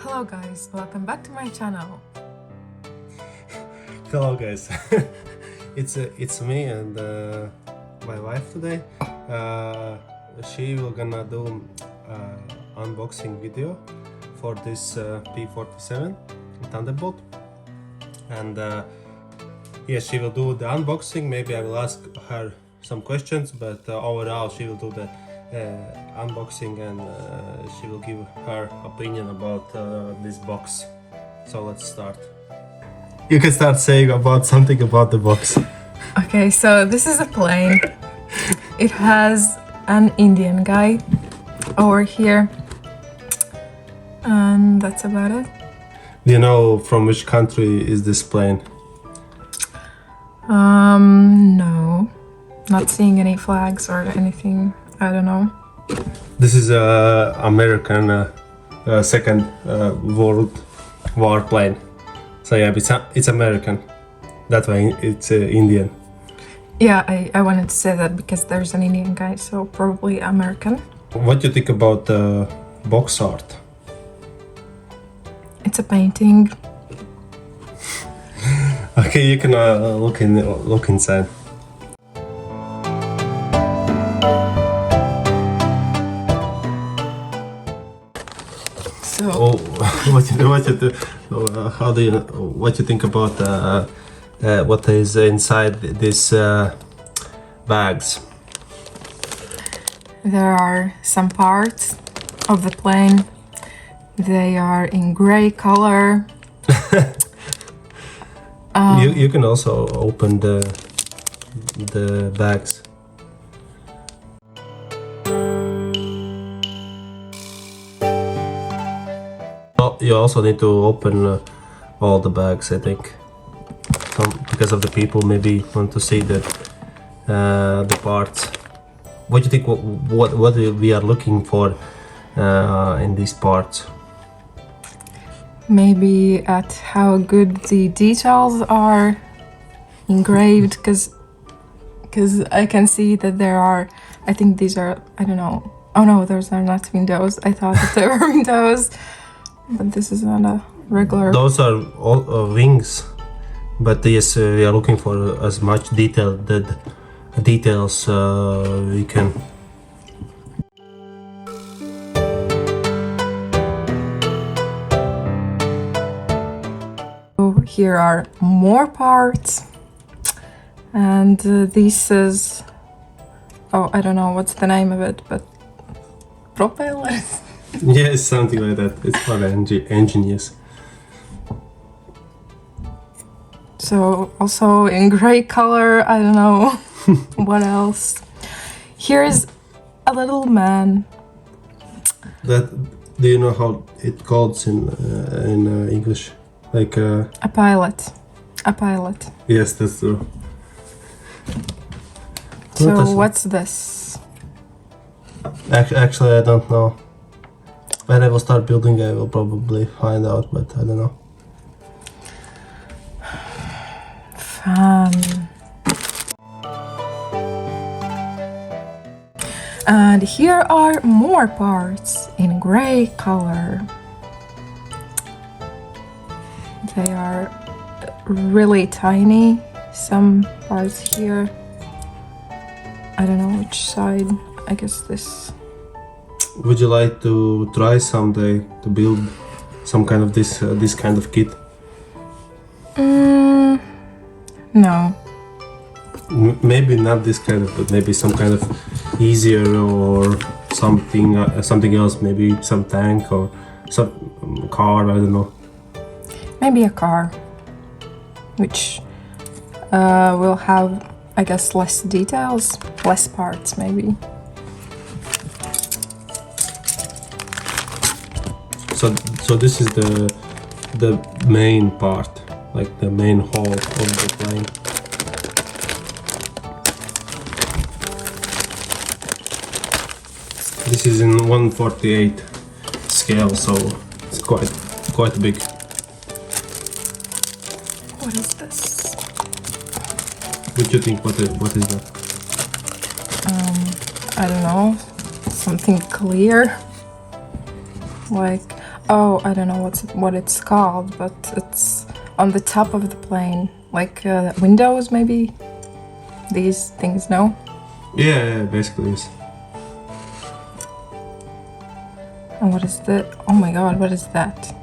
Hello guys, welcome back to my channel. Hello guys, it's me and my wife today. She will gonna do unboxing video for this P-47 Thunderbolt, and yeah, she will do the unboxing. Maybe I will ask her some questions, but overall she will do the unboxing, and she will give her opinion about this box. So let's start. You can start saying something about the box. Okay, so this is a plane. It has an Indian guy over here, and that's about it. Do you know from which country is this plane? No, not seeing any flags or anything. I don't know. This is a American Second World War plane. So yeah, it's American. That way it's Indian. Yeah, I wanted to say that because there's an Indian guy, so probably American. What do you think about box art? It's a painting. Okay, you can look inside. So what you think about what is inside these bags? there are some parts of the plane. They are in gray color. You can also open the bags. You also need to open all the bags, I think, because of the people maybe want to see the parts. What do you think? What we are looking for in these parts? Maybe at how good the details are engraved, because I can see that there are, I think these are, I don't know. Oh no, those are not windows. I thought that they were windows, but this is not a regular. Those are all wings, but yes, we are looking for as much details we can. Here are more parts, and this is, oh, I don't know what's the name of it, but propellers. Yes, something like that. It's for engineers. So also in gray color, I don't know what else. Here's a little man. That, do you know how it calls in English? Like a pilot. A pilot. Yes, that's true. So what's this? Actually, I don't know. When I will start building, I will probably find out, but I don't know. Fun. And here are more parts in gray color. They are really tiny. Some parts here. I don't know which side. I guess this. Would you like to try someday to build some kind of this kind of kit? No. Maybe not this kind of, but maybe some kind of easier or something else. Maybe some tank or some car. I don't know. Maybe a car, which will have, I guess, less details, less parts, maybe. So this is the main part, like the main hull of the plane. This is in 1/48 scale, so it's quite big. What is this? What do you think? What is that? I don't know. Something clear. like, oh, I don't know what it's called, but it's on the top of the plane, like windows maybe. These things, no? Yeah, basically yes. And what is that? Oh my god, what is that?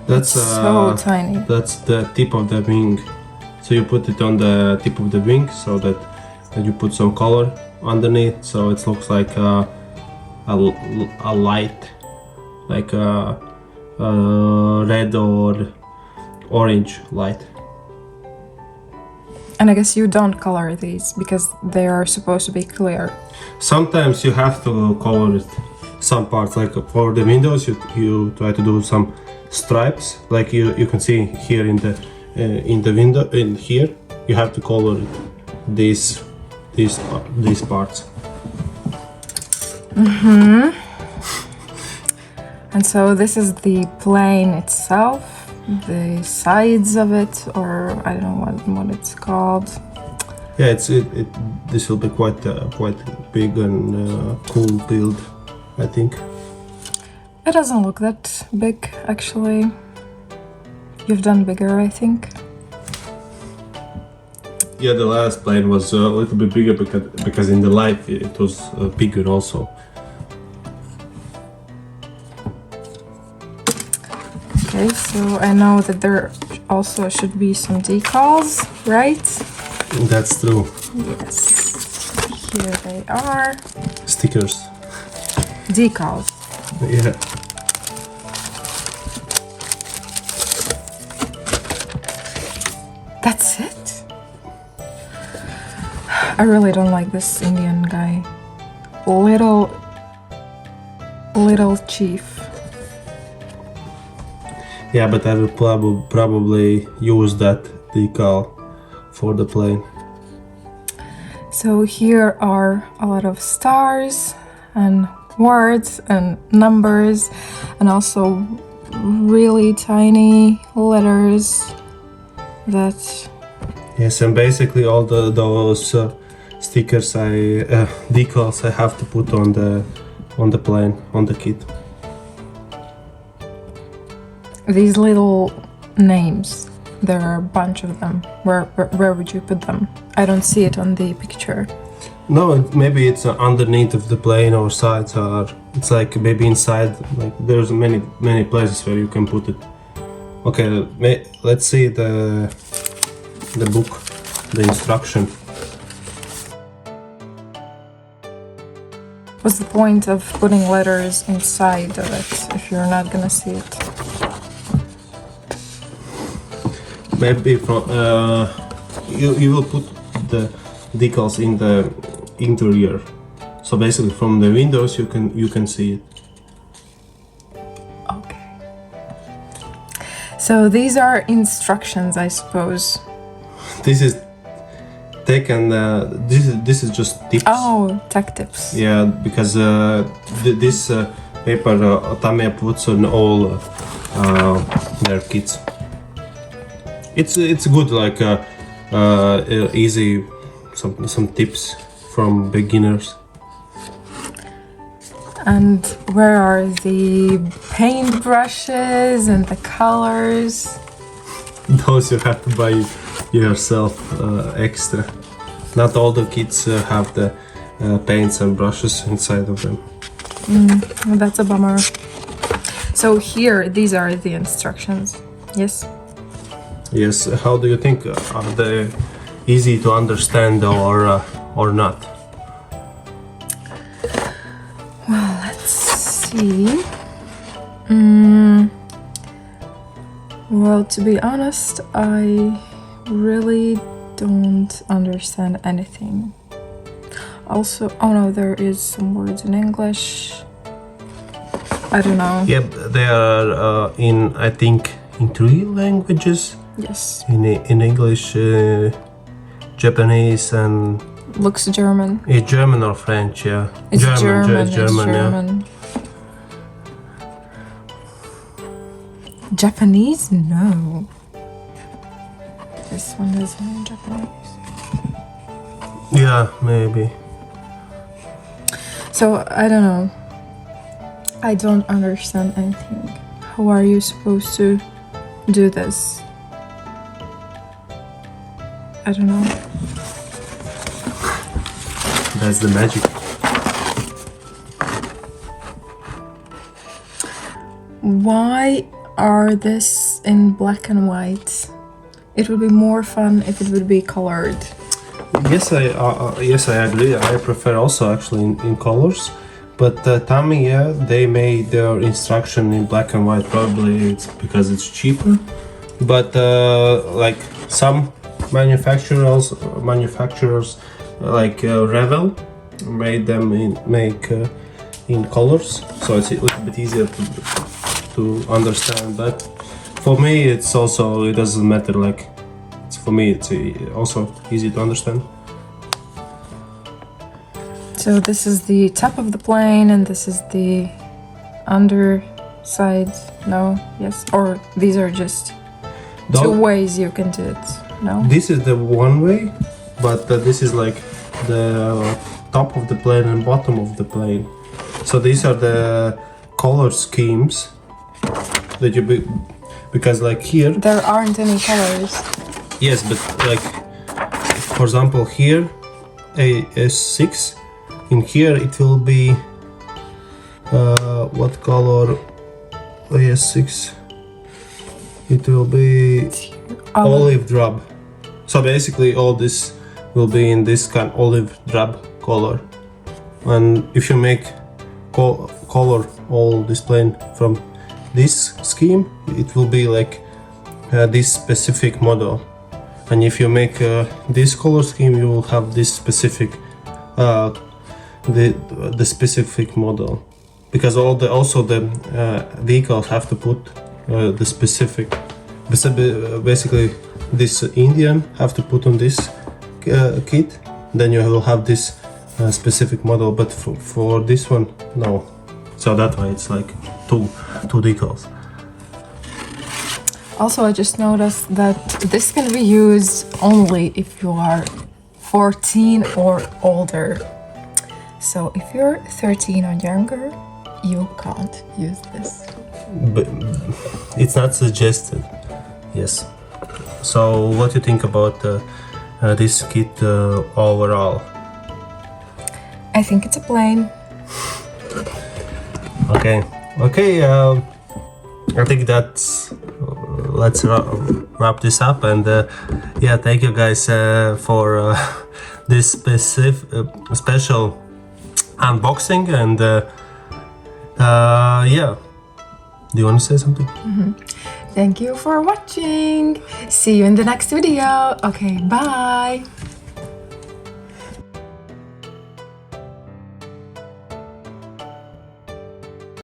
That's It's so tiny. That's the tip of the wing. So you put it on the tip of the wing so that you put some color underneath, so it looks like a light, like a red or orange light. And I guess you don't color these because they are supposed to be clear. Sometimes you have to color it, some parts, like for the windows you try to do some stripes, like you can see here in the window, in here you have to color it, these parts. And so this is the plane itself, the sides of it, or I don't know what it's called. Yeah, this will be quite big and cool build, I think. It doesn't look that big, actually. You've done bigger, I think. Yeah, the last plane was a little bit bigger because in the life it was bigger also. Okay, so I know that there also should be some decals, right? That's true. Yes. Here they are. Stickers. Decals. Yeah. That's it? I really don't like this Indian guy. Little chief. Yeah, but I will probably use that decal for the plane. So here are a lot of stars and words and numbers and also really tiny letters that... Yes, and basically all those stickers decals I have to put on the plane, on the kit. These little names, there are a bunch of them. Where would you put them? I don't see it on the picture. No, maybe it's underneath of the plane or sides, or it's like maybe inside. Like there's many places where you can put it. Okay, let's see the book, the instruction. What's the point of putting letters inside of it if you're not gonna see it? Maybe from you will put the decals in the interior, so basically from the windows you can see it. Okay. So these are instructions, I suppose. This is taken. This is just tips. Oh, tech tips. Yeah, because this paper Tamiya puts on all their kits. It's good, like easy some tips from beginners. And where are the paint brushes and the colors? Those you have to buy yourself extra. Not all the kits have the paints and brushes inside of them. That's a bummer. So here, these are the instructions. Yes? Yes. How do you think? Are they easy to understand or not? Well, let's see. Well, to be honest, I really don't understand anything. Also, oh no, there is some words in English. I don't know. Yeah, they are in, I think, in 3 languages. Yes. In English, Japanese, and Looks German. it's German or French. Yeah, It's German. It's German. Yeah. Japanese? No. This one isn't in Japanese. Yeah, maybe. So, I don't know. I don't understand anything. How are you supposed to do this? I don't know. That's the magic. Why are this in black and white? It would be more fun if it would be colored. Yes, I agree. I prefer also actually in colors. But TAMIYA, they made their instruction in black and white. Probably it's because it's cheaper. But like some manufacturers like Revel made them in colors, so it's a little bit easier to understand. But for me, it's also, it doesn't matter. Like for me, it's also easy to understand. So this is the top of the plane and this is the underside. No, yes, or these are just two ways you can do it. No, this is the one way, but this is like the top of the plane and bottom of the plane. So these are the color schemes that because like here there aren't any colors. Yes, but like for example here AS6, in here it will be what color? AS6, it will be olive drab. So basically all this will be in this kind of olive drab color, and if you make color all this plane from this scheme, it will be like this specific model. And if you make this color scheme, you will have this specific the specific model, because also the vehicles have to put the specific. Basically, this Indian have to put on this kit, then you will have this specific model. But for this one, no. So that way it's like two decals. Also, I just noticed that this can be used only if you are 14 or older. So if you're 13 or younger, you can't use this. But it's not suggested. Yes. So what do you think about this kit overall? I think it's a plane. Okay. I think that's. Let's wrap this up, and yeah, thank you guys for this special unboxing, and yeah. Do you want to say something? Mm-hmm. Thank you for watching. See you in the next video. Okay, bye.